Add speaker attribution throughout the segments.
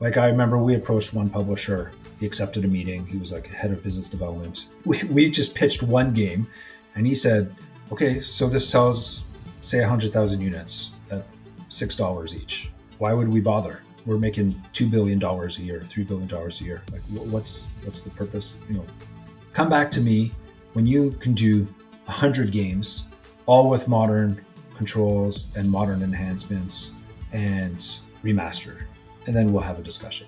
Speaker 1: Like I remember we approached one publisher, he accepted a meeting, he was like head of business development. We just pitched one game and he said, okay, so this sells, say 100,000 units at $6 each. Why would we bother? We're making $2 billion a year, $3 billion a year. Like what's the purpose? Come back to me when you can do 100 games, all with modern controls and modern enhancements and remaster, and then we'll have a discussion.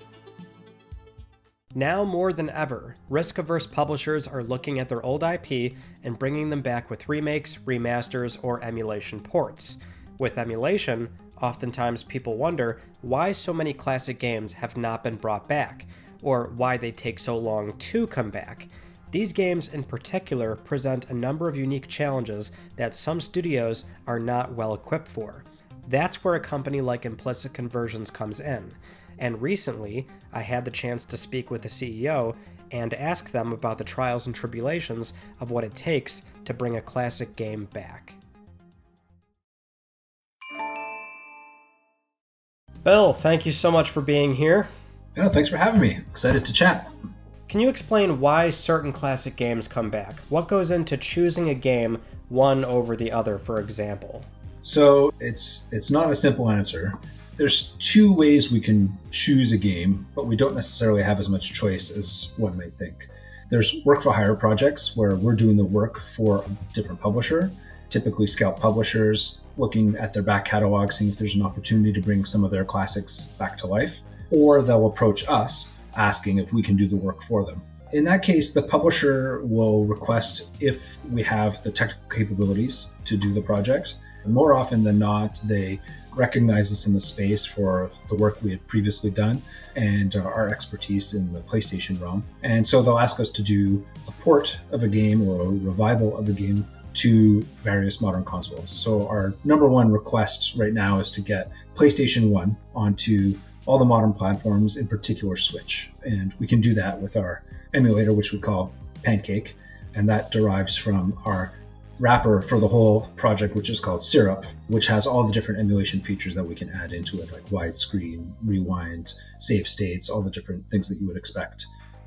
Speaker 2: Now more than ever, risk-averse publishers are looking at their old IP and bringing them back with remakes, remasters, or emulation ports. With emulation, oftentimes people wonder why so many classic games have not been brought back, or why they take so long to come back. These games in particular present a number of unique challenges that some studios are not well equipped for. That's where a company like Implicit Conversions comes in. And recently, I had the chance to speak with the CEO and ask them about the trials and tribulations of what it takes to bring a classic game back. Bill, thank you so much for being here.
Speaker 1: Oh, thanks for having me. Excited to chat.
Speaker 2: Can you explain why certain classic games come back? What goes into choosing a game one over the other, for example?
Speaker 1: So it's not a simple answer. There's two ways we can choose a game, but we don't necessarily have as much choice as one might think. There's work for hire projects where we're doing the work for a different publisher, typically scalp publishers, looking at their back catalog, seeing if there's an opportunity to bring some of their classics back to life, or they'll approach us asking if we can do the work for them. In that case, the publisher will request if we have the technical capabilities to do the project. More often than not, they recognize us in the space for the work we had previously done and our expertise in the PlayStation realm. And so they'll ask us to do a port of a game or a revival of a game to various modern consoles. So our number one request right now is to get PlayStation 1 onto all the modern platforms, in particular Switch. And we can do that with our emulator, which we call Pancake. And that derives from our wrapper for the whole project, which is called Syrup, which has all the different emulation features that we can add into it, like widescreen, rewind, save states, all the different things that you would expect.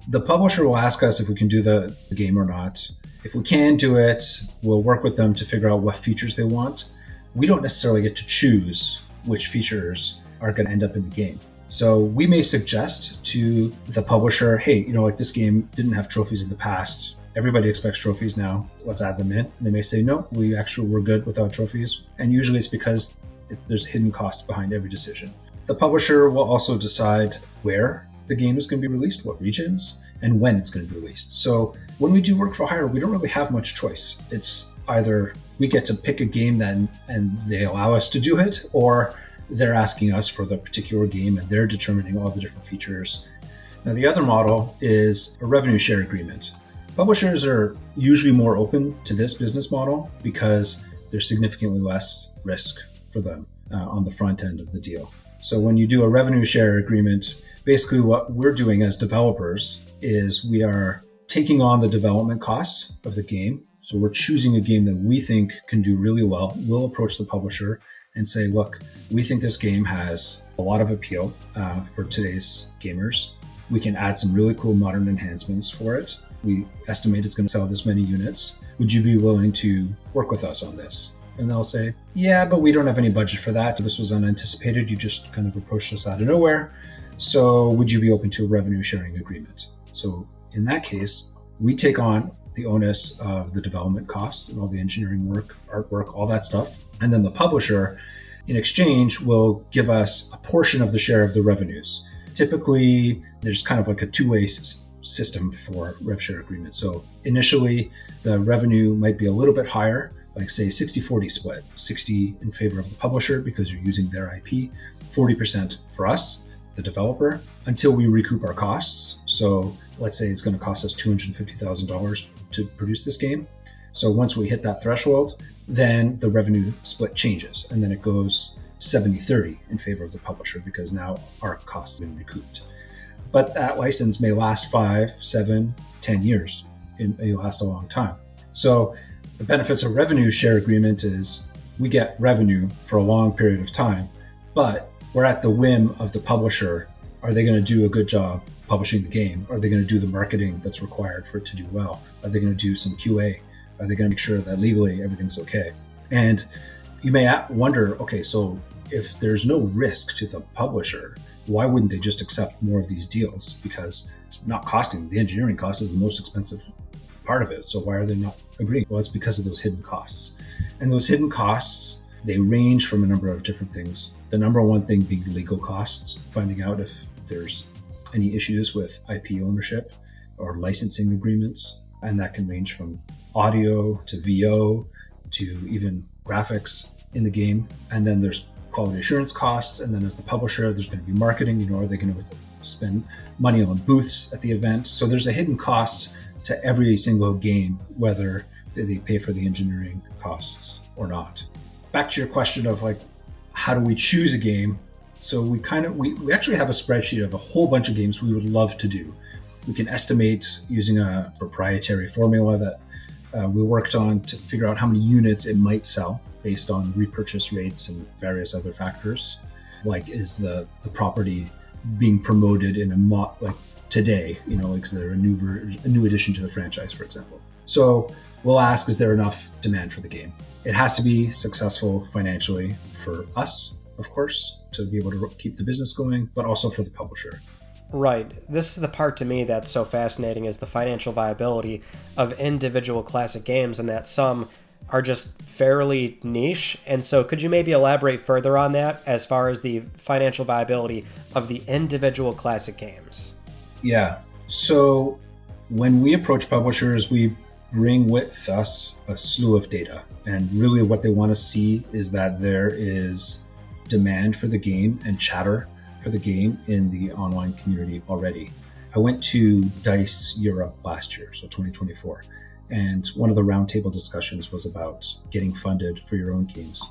Speaker 1: The publisher will ask us if we can do the game or not. If we can do it, we'll work with them to figure out what features they want. We don't necessarily get to choose which features are going to end up in the game. So we may suggest to the publisher, hey, like this game didn't have trophies in the past. Everybody expects trophies now. Let's add them in. And they may say, no, we're good without trophies. And usually it's because there's hidden costs behind every decision. The publisher will also decide where the game is going to be released, what regions, and when it's going to be released. So when we do work for hire, we don't really have much choice. It's either we get to pick a game then and they allow us to do it, or they're asking us for the particular game and they're determining all the different features. Now, the other model is a revenue share agreement. Publishers are usually more open to this business model because there's significantly less risk for them on the front end of the deal. So when you do a revenue share agreement, basically what we're doing as developers is we are taking on the development cost of the game. So we're choosing a game that we think can do really well. We'll approach the publisher and say, look, we think this game has a lot of appeal for today's gamers. We can add some really cool modern enhancements for it. We estimate it's going to sell this many units. Would you be willing to work with us on this? And they'll say, yeah, but we don't have any budget for that. This was unanticipated. You just kind of approached us out of nowhere. So would you be open to a revenue sharing agreement? So in that case, we take on the onus of the development costs and all the engineering work, artwork, all that stuff. And then the publisher, in exchange, will give us a portion of the share of the revenues. Typically, there's kind of like a two-way system for rev share agreements. So initially, the revenue might be a little bit higher, like say 60-40 split, 60 in favor of the publisher because you're using their IP, 40% for us, the developer, until we recoup our costs. So let's say it's going to cost us $250,000 to produce this game. So once we hit that threshold, then the revenue split changes and then it goes 70-30 in favor of the publisher because now our costs have been recouped. But that license may last 5, 7, 10 years. It may last a long time. So the benefits of revenue share agreement is we get revenue for a long period of time, but we're at the whim of the publisher Are they going to do a good job publishing the game? Are they going to do the marketing that's required for it to do well? Are they going to do some QA? Are they going to make sure that legally everything's okay? And you may wonder, okay, so if there's no risk to the publisher, why wouldn't they just accept more of these deals? Because it's not costing. The engineering cost is the most expensive part of it. So why are they not agreeing? Well, it's because of those hidden costs. And those hidden costs, they range from a number of different things. The number one thing being legal costs, finding out if there's any issues with IP ownership or licensing agreements. And that can range from audio to VO to even graphics in the game. And then there's quality assurance costs. And then as the publisher, there's going to be marketing. Are they going to spend money on booths at the event? So there's a hidden cost to every single game, whether they pay for the engineering costs or not. Back to your question of how do we choose a game? So we actually have a spreadsheet of a whole bunch of games we would love to do. We can estimate using a proprietary formula that we worked on to figure out how many units it might sell based on repurchase rates and various other factors. Like, is the property being promoted in today? Is there a new addition to the franchise, for example? So we'll ask, is there enough demand for the game? It has to be successful financially for us, of course, to be able to keep the business going, but also for the publisher.
Speaker 2: Right. This is the part to me that's so fascinating, is the financial viability of individual classic games, and that some are just fairly niche. And so could you maybe elaborate further on that as far as the financial viability of the individual classic games?
Speaker 1: Yeah. So when we approach publishers, we bring with us a slew of data. And really what they want to see is that there is demand for the game and chatter for the game in the online community already. I went to DICE Europe last year, so 2024, and one of the roundtable discussions was about getting funded for your own games.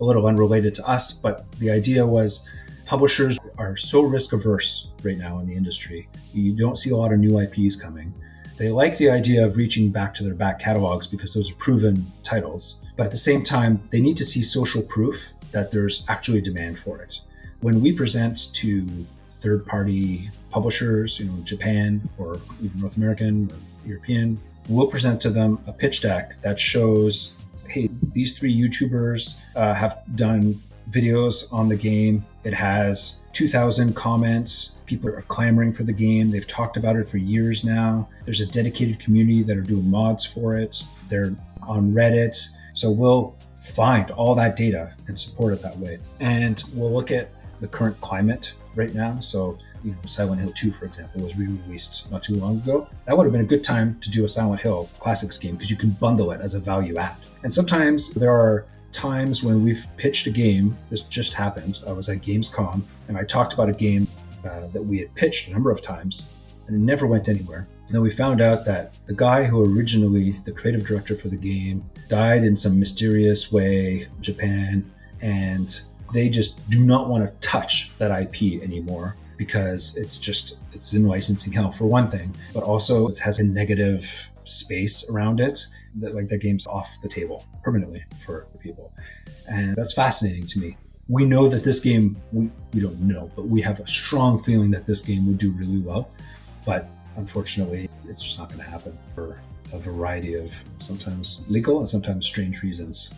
Speaker 1: A little unrelated to us, but the idea was publishers are so risk averse right now in the industry. You don't see a lot of new IPs coming. They like the idea of reaching back to their back catalogs because those are proven titles. But at the same time, they need to see social proof that there's actually demand for it. When we present to third-party publishers, Japan or even North American or European, we'll present to them a pitch deck that shows, hey, these 3 YouTubers have done videos on the game. It has 2,000 comments. People are clamoring for the game. They've talked about it for years now. There's a dedicated community that are doing mods for it. They're on Reddit. So we'll find all that data and support it that way. And we'll look at the current climate right now. So, Silent Hill 2, for example, was re-released not too long ago. That would have been a good time to do a Silent Hill Classics game because you can bundle it as a value add. And sometimes there are times when we've pitched a game. This just happened. I was at Gamescom and I talked about a game that we had pitched a number of times and it never went anywhere. And then we found out that the guy who originally, the creative director for the game, died in some mysterious way in Japan, and they just do not want to touch that IP anymore because it's in licensing hell for one thing, but also it has a negative space around it that game's off the table permanently for people. And that's fascinating to me. We know that this game, we don't know, but we have a strong feeling that this game would do really well. But unfortunately, it's just not going to happen for a variety of sometimes legal and sometimes strange reasons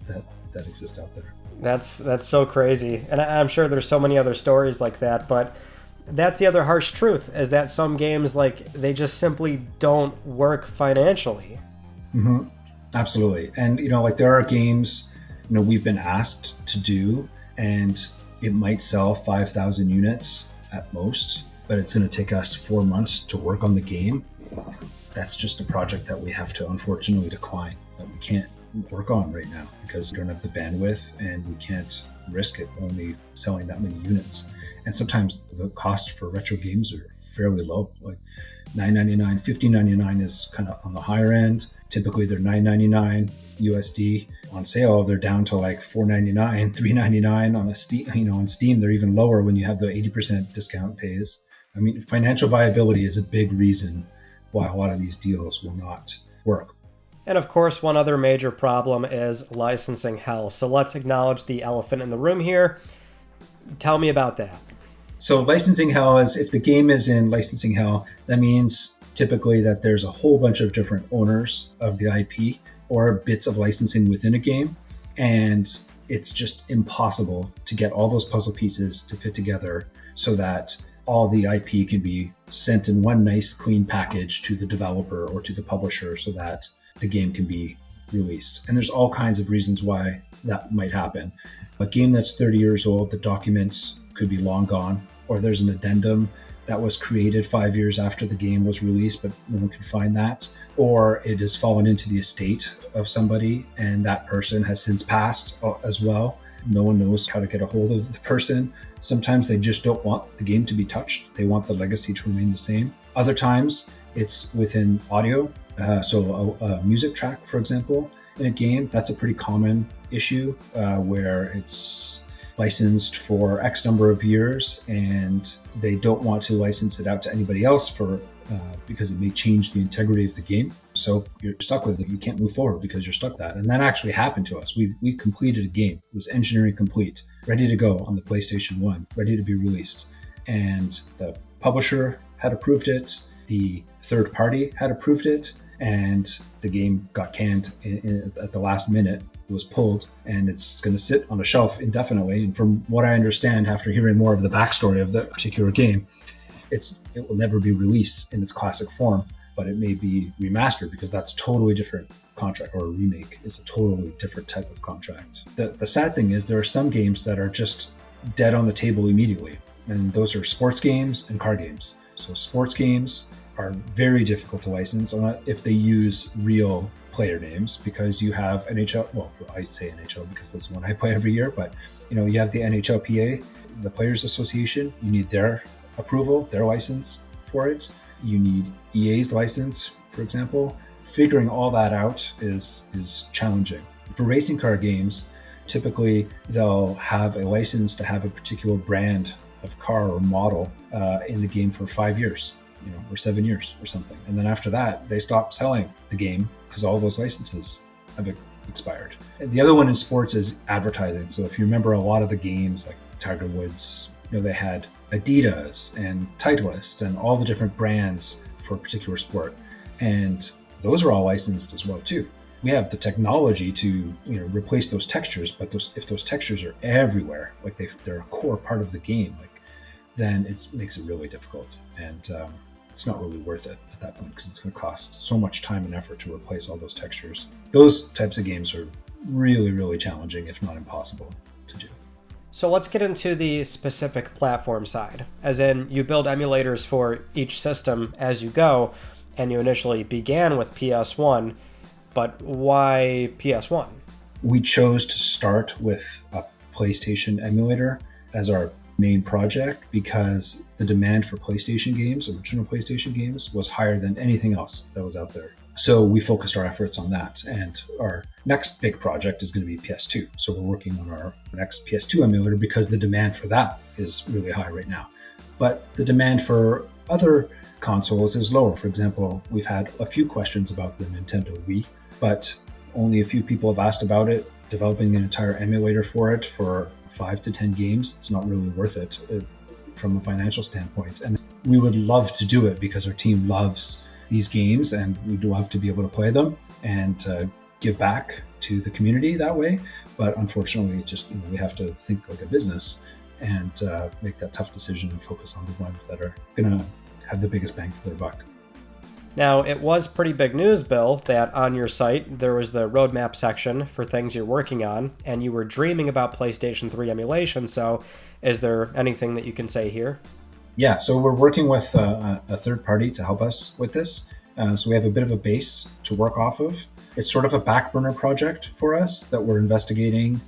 Speaker 1: that exist out there.
Speaker 2: That's so crazy. And I'm sure there's so many other stories like that, but that's the other harsh truth, is that some games, they just simply don't work financially.
Speaker 1: Mm-hmm. Absolutely. And, there are games, we've been asked to do, and it might sell 5,000 units at most, but it's going to take us 4 months to work on the game. That's just a project that we have to unfortunately decline, that we can't work on right now because we don't have the bandwidth and we can't risk it only selling that many units. And sometimes the cost for retro games are fairly low, like $9.99, $15.99 is kind of on the higher end. Typically they're $9.99 USD. On sale, they're down to $4.99, $3.99 on Steam. On Steam, they're even lower when you have the 80% discount days. I mean, financial viability is a big reason why a lot of these deals will not work.
Speaker 2: And of course, one other major problem is licensing hell. So let's acknowledge the elephant in the room here. Tell me about that.
Speaker 1: So licensing hell is, if the game is in licensing hell, that means typically that there's a whole bunch of different owners of the IP or bits of licensing within a game. And it's just impossible to get all those puzzle pieces to fit together so that all the IP can be sent in one nice clean package to the developer or to the publisher so that the game can be released. And there's all kinds of reasons why that might happen. A game that's 30 years old, the documents could be long gone, or there's an addendum that was created 5 years after the game was released, but no one can find that. Or it has fallen into the estate of somebody and that person has since passed as well. No one knows how to get a hold of the person. Sometimes they just don't want the game to be touched. They want the legacy to remain the same. Other times it's within audio. So a music track, for example, in a game, that's a pretty common issue where it's licensed for X number of years and they don't want to license it out to anybody else because it may change the integrity of the game. So you're stuck with it. You can't move forward because you're stuck with that. And that actually happened to us. We completed a game. It was engineering complete, ready to go on the PlayStation 1, ready to be released. And the publisher had approved it. The third party had approved it. And the game got canned at the last minute. It was pulled and it's going to sit on a shelf indefinitely. And from what I understand, after hearing more of the backstory of that particular game, it will never be released in its classic form, but it may be remastered because that's a totally different contract, or a remake is a totally different type of contract. The sad thing is there are some games that are just dead on the table immediately. And those are sports games and car games. So sports games are very difficult to license if they use real player names, because you have NHL, well, I say NHL because that's the one I play every year, but you have the NHLPA, the Players Association, you need their approval, their license for it. You need EA's license, for example. Figuring all that out is challenging. For racing car games, typically they'll have a license to have a particular brand of car or model in the game for 5 years, or 7 years or something. And then after that, they stop selling the game because all those licenses have expired. And the other one in sports is advertising. So if you remember a lot of the games like Tiger Woods, they had Adidas and Titleist and all the different brands for a particular sport. And those are all licensed as well too. We have the technology to replace those textures, but if those textures are everywhere, like they're a core part of the game, then it makes it really difficult. And it's not really worth it at that point because it's going to cost so much time and effort to replace all those textures. Those types of games are really, really challenging, if not impossible to do.
Speaker 2: So let's get into the specific platform side, as in you build emulators for each system as you go, and you initially began with PS1, but why PS1?
Speaker 1: We chose to start with a PlayStation emulator as our main project because the demand for PlayStation games, original PlayStation games, was higher than anything else that was out there. So we focused our efforts on that. And our next big project is going to be PS2. So we're working on our next PS2 emulator because the demand for that is really high right now. But the demand for other consoles is lower. For example, we've had a few questions about the Nintendo Wii, but only a few people have asked about it. Developing an entire emulator for it for 5 to 10 games, it's not really worth it from a financial standpoint. And we would love to do it because our team loves these games and we'd love to be able to play them and give back to the community that way. But unfortunately, just we have to think like a business and make that tough decision and focus on the ones that are going to have the biggest bang for their buck.
Speaker 2: Now, it was pretty big news, Bill, that on your site there was the roadmap section for things you're working on, and you were dreaming about PlayStation 3 emulation. So is there anything that you can say here?
Speaker 1: Yeah, so we're working with a third party to help us with this. So we have a bit of a base to work off of. It's sort of a back burner project for us that we're investigating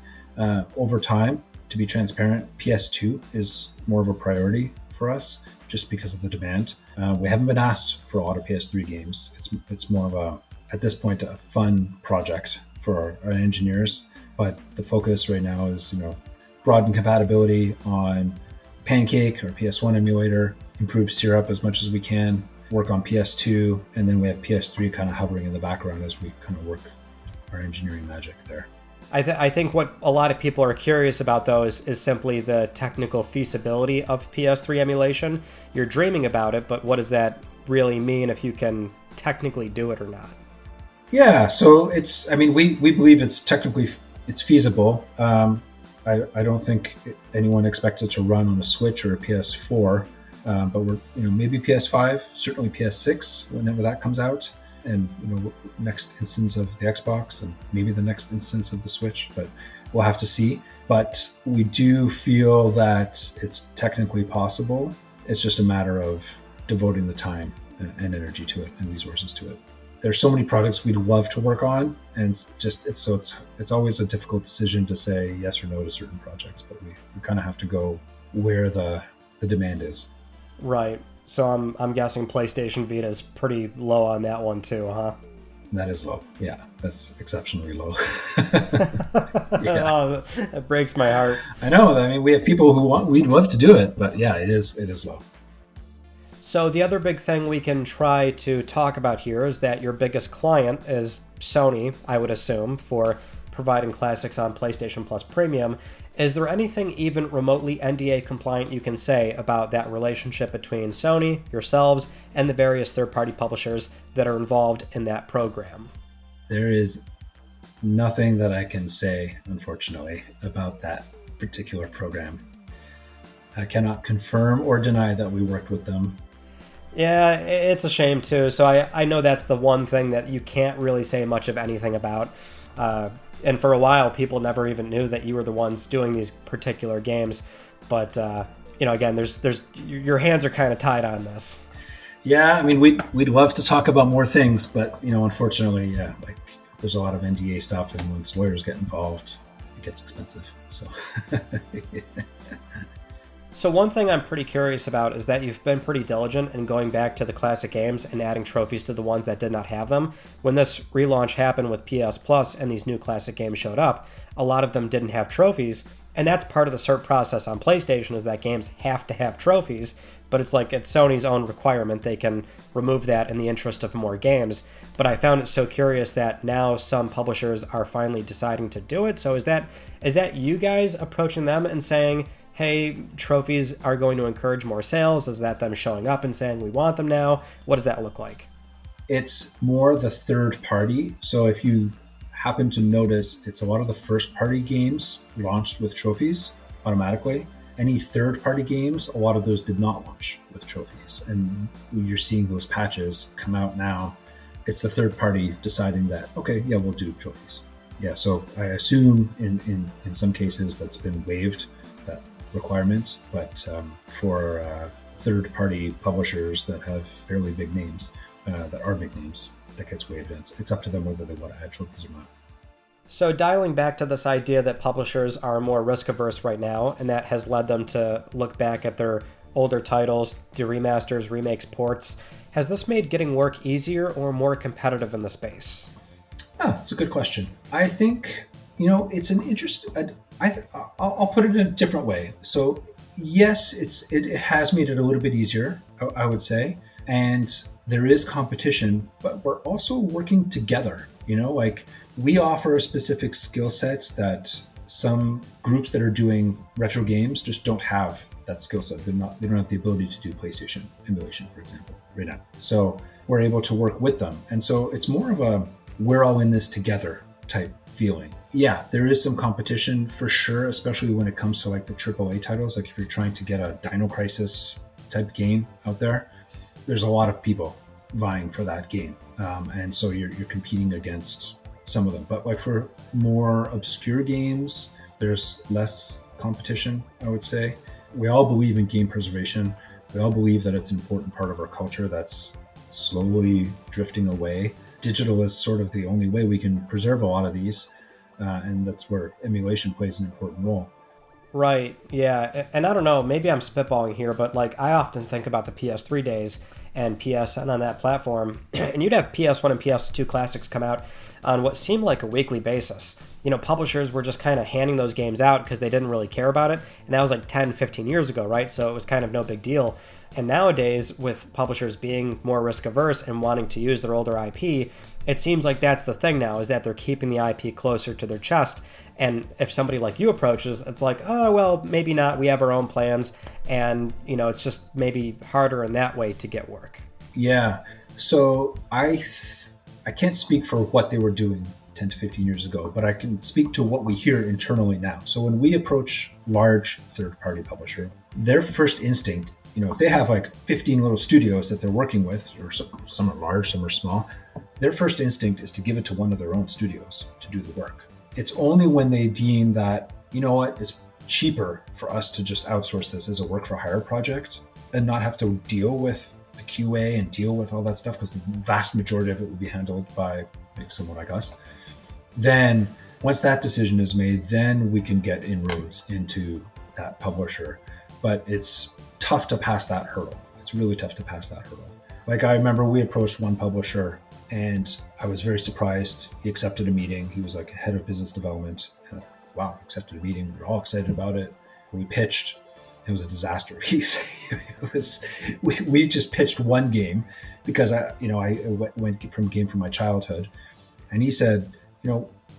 Speaker 1: over time. To be transparent, PS2 is more of a priority for us just because of the demand. We haven't been asked for a lot of PS3 games. It's more of at this point, a fun project for our engineers. But the focus right now is, broaden compatibility on Pancake or PS1 emulator, improve Syrup as much as we can, work on PS2, and then we have PS3 kind of hovering in the background as we kind of work our engineering magic there.
Speaker 2: I think what a lot of people are curious about, though, is simply the technical feasibility of PS3 emulation. You're dreaming about it, but what does that really mean if you can technically do it or not?
Speaker 1: Yeah, so it's, I mean, we believe it's technically, it's feasible. I don't think anyone expects it to run on a Switch or a PS4, but we're, maybe PS5, certainly PS6, whenever that comes out. And next instance of the Xbox, and maybe the next instance of the Switch, but we'll have to see. But we do feel that it's technically possible. It's just a matter of devoting the time and energy to it and resources to it. There's so many projects we'd love to work on, and it's always a difficult decision to say yes or no to certain projects. But we kind of have to go where the demand is.
Speaker 2: Right. So I'm guessing PlayStation Vita is pretty low on that one too, huh?
Speaker 1: That is low. Yeah, that's exceptionally low.
Speaker 2: Yeah. Oh, it breaks my heart.
Speaker 1: I know. I mean, we have people we'd love to do it, but yeah, it is low.
Speaker 2: So the other big thing we can try to talk about here is that your biggest client is Sony, I would assume, for providing classics on PlayStation Plus Premium. Is there anything even remotely NDA compliant you can say about that relationship between Sony, yourselves, and the various third-party publishers that are involved in that program?
Speaker 1: There is nothing that I can say, unfortunately, about that particular program. I cannot confirm or deny that we worked with them.
Speaker 2: Yeah, it's a shame too. So I know that's the one thing that you can't really say much of anything about. And for a while, people never even knew that you were the ones doing these particular games. But again, there's your hands are kind of tied on this.
Speaker 1: Yeah, I mean, we'd love to talk about more things, but unfortunately, yeah, like there's a lot of NDA stuff, and once lawyers get involved, it gets expensive. So.
Speaker 2: So one thing I'm pretty curious about is that you've been pretty diligent in going back to the classic games and adding trophies to the ones that did not have them. When this relaunch happened with PS Plus and these new classic games showed up, a lot of them didn't have trophies, and that's part of the cert process on PlayStation is that games have to have trophies, but it's like it's Sony's own requirement. They can remove that in the interest of more games. But I found it so curious that now some publishers are finally deciding to do it. So is that you guys approaching them and saying, hey, trophies are going to encourage more sales? Is that them showing up and saying, we want them now? What does that look like?
Speaker 1: It's more the third party. So if you happen to notice, it's a lot of the first party games launched with trophies automatically. Any third party games, a lot of those did not launch with trophies. And you're seeing those patches come out now. It's the third party deciding that, okay, yeah, we'll do trophies. Yeah, so I assume in some cases that's been waived, that requirements, but for third-party publishers that have fairly big names, that are big names, that gets waived. It's up to them whether they want to add trophies or not.
Speaker 2: So dialing back to this idea that publishers are more risk-averse right now, and that has led them to look back at their older titles, do remasters, remakes, ports, has this made getting work easier or more competitive in the space?
Speaker 1: That's a good question. I think, it's an interest. I'll put it in a different way. So yes, it has made it a little bit easier, I would say, and there is competition, but we're also working together. Like we offer a specific skill set that some groups that are doing retro games just don't have that skill set. They don't have the ability to do PlayStation emulation, for example, right now. So we're able to work with them, and so it's more of a we're all in this together type feeling. Yeah, there is some competition for sure, especially when it comes to like the AAA titles. Like if you're trying to get a Dino Crisis type game out there, there's a lot of people vying for that game. And so you're competing against some of them. But like for more obscure games, there's less competition, I would say. We all believe in game preservation. We all believe that it's an important part of our culture that's slowly drifting away. Digital is sort of the only way we can preserve a lot of these. And that's where emulation plays an important role.
Speaker 2: Right, yeah. And I don't know, maybe I'm spitballing here, but like I often think about the PS3 days, and PSN on that platform, and you'd have PS1 and PS2 classics come out on what seemed like a weekly basis. Publishers were just kind of handing those games out because they didn't really care about it, and that was like 10, 15 years ago, right? So it was kind of no big deal. And nowadays, with publishers being more risk-averse and wanting to use their older IP, it seems like that's the thing now, is that they're keeping the IP closer to their chest. And if somebody like you approaches, it's like, oh, well, maybe not. We have our own plans. And, it's just maybe harder in that way to get work.
Speaker 1: Yeah. So I can't speak for what they were doing 10 to 15 years ago, but I can speak to what we hear internally now. So when we approach large third-party publisher, their first instinct, if they have like 15 little studios that they're working with, or some are large, some are small, their first instinct is to give it to one of their own studios to do the work. It's only when they deem that, it's cheaper for us to just outsource this as a work for hire project and not have to deal with the QA and deal with all that stuff, because the vast majority of it will be handled by someone like us. Then once that decision is made, then we can get inroads into that publisher. But it's tough to pass that hurdle. It's really tough to pass that hurdle. Like, I remember we approached one publisher and I was very surprised. He accepted a meeting. He was like head of business development. And, wow, accepted a meeting. We were all excited about it. We pitched. It was a disaster. We just pitched one game because I went from a game from my childhood, and he said,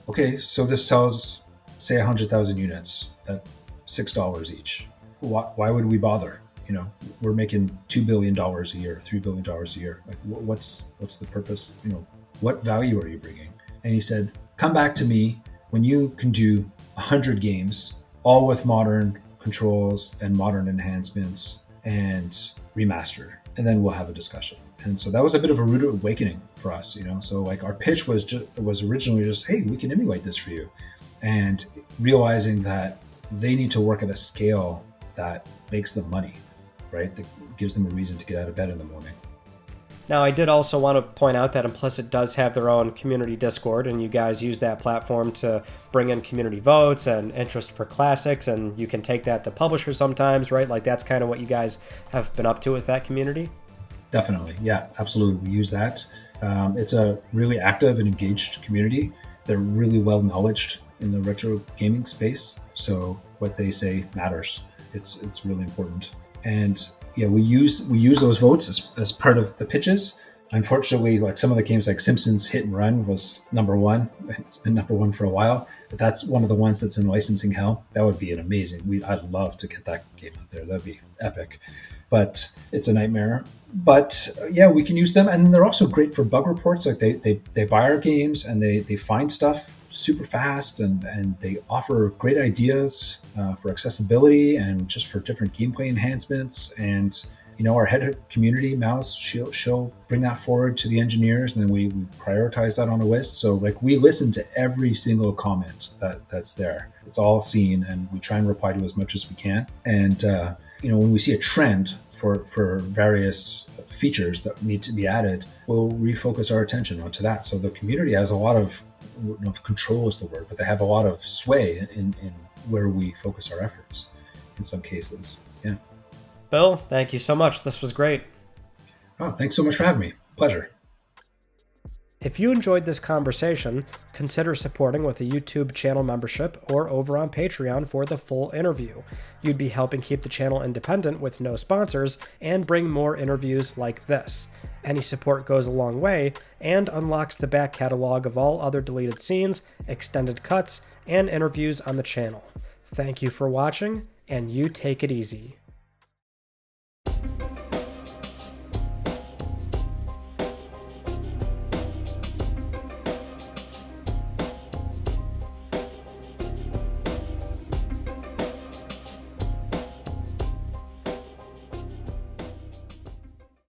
Speaker 1: okay, so this sells, say, 100,000 units at $6 each. Why would we bother? We're making $2 billion a year, $3 billion a year. Like, what's the purpose? What value are you bringing? And he said, come back to me when you can do 100 games, all with modern controls and modern enhancements and remastered, and then we'll have a discussion. And so that was a bit of a rude awakening for us, So like, our pitch was originally just, hey, we can emulate this for you, and realizing that they need to work at a scale that makes them money, right? That gives them a reason to get out of bed in the morning.
Speaker 2: Now, I did also want to point out that Implicit does have their own community Discord, and you guys use that platform to bring in community votes and interest for classics, and you can take that to publishers sometimes, right? Like, that's kind of what you guys have been up to with that community?
Speaker 1: Definitely. Yeah, absolutely. We use that. It's a really active and engaged community. They're really well knowledged in the retro gaming space, so what they say matters. It's really important. And yeah, we use those votes as part of the pitches. Unfortunately, like, some of the games like Simpsons Hit and Run was number one. It's been number one for a while, but that's one of the ones that's in licensing hell. That would be an amazing. I'd love to get that game out there. That'd be epic, but it's a nightmare. But yeah, we can use them, and they're also great for bug reports. Like, they buy our games and they find stuff super fast, and they offer great ideas for accessibility and just for different gameplay enhancements. And our head of community, Mouse, she'll bring that forward to the engineers, and then we prioritize that on a list. So like, we listen to every single comment that's there. It's all seen, and we try and reply to as much as we can. And when we see a trend for various features that need to be added, we'll refocus our attention onto that. So the community has a lot of, control is the word, but they have a lot of sway in where we focus our efforts in some cases. Yeah.
Speaker 2: Bill, thank you so much. This was great.
Speaker 1: Oh, thanks so much for having me. Pleasure.
Speaker 2: If you enjoyed this conversation, consider supporting with a YouTube channel membership or over on Patreon for the full interview. You'd be helping keep the channel independent with no sponsors and bring more interviews like this. Any support goes a long way and unlocks the back catalog of all other deleted scenes, extended cuts, and interviews on the channel. Thank you for watching, and you take it easy.